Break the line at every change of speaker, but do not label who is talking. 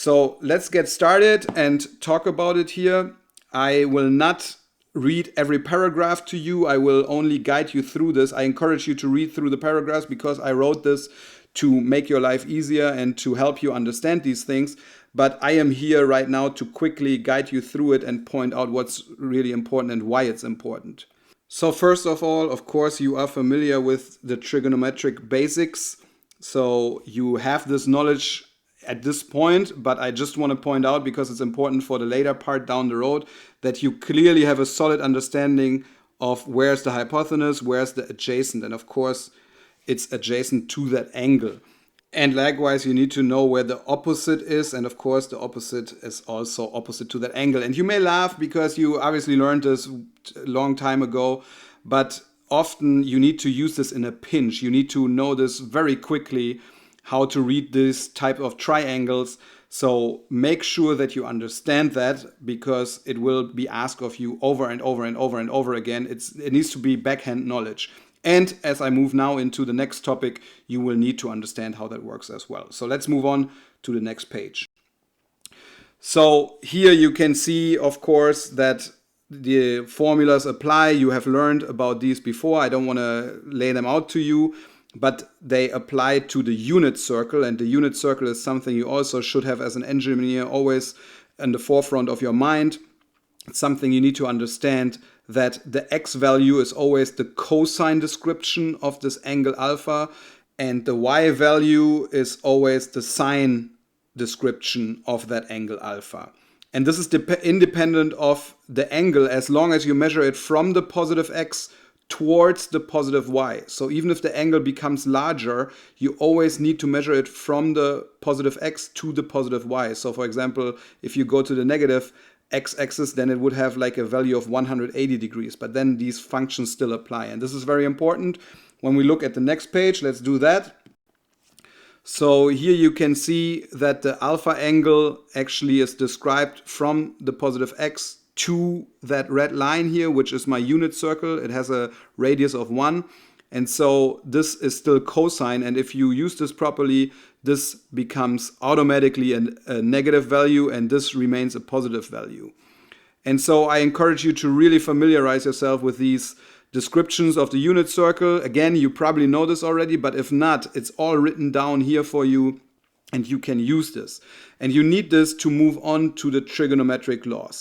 So let's get started and talk about it here. I will not read every paragraph to you. I will only guide you through this. I encourage you to read through the paragraphs because I wrote this to make your life easier and to help you understand these things. But I am here right now to quickly guide you through it and point out what's really important and why it's important. So first of all, of course, you are familiar with the trigonometric basics. So you have this knowledge at this point, but I just want to point out, because it's important for the later part down the road, that you clearly have a solid understanding of where's the hypotenuse, where's the adjacent, and of course it's adjacent to that angle. And likewise, you need to know where the opposite is, and of course the opposite is also opposite to that angle. And you may laugh because you obviously learned this a long time ago, but often you need to use this in a pinch. You need to know this very quickly, how to read this type of triangles. So make sure that you understand that, because it will be asked of you over and over and over and over again. It needs to be backhand knowledge. And as I move now into the next topic, you will need to understand how that works as well. So let's move on to the next page. So here you can see, of course, that the formulas apply. You have learned about these before. I don't want to lay them out to you, but they apply to the unit circle, and the unit circle is something you also should have as an engineer always in the forefront of your mind. It's something you need to understand, that the x value is always the cosine description of this angle alpha, and the y value is always the sine description of that angle alpha. And this is independent of the angle, as long as you measure it from the positive x towards the positive y. So even if the angle becomes larger, you always need to measure it from the positive x to the positive y. So for example, if you go to the negative x-axis, then it would have like a value of 180 degrees, but then these functions still apply. And this is very important. When we look at the next page, let's do that. So here you can see that the alpha angle actually is described from the positive x to that red line here, which is my unit circle. It has a radius of 1. And so this is still cosine. And if you use this properly, this becomes automatically a negative value, and this remains a positive value. And so I encourage you to really familiarize yourself with these descriptions of the unit circle. Again, you probably know this already, but if not, it's all written down here for you, and you can use this. And you need this to move on to the trigonometric laws.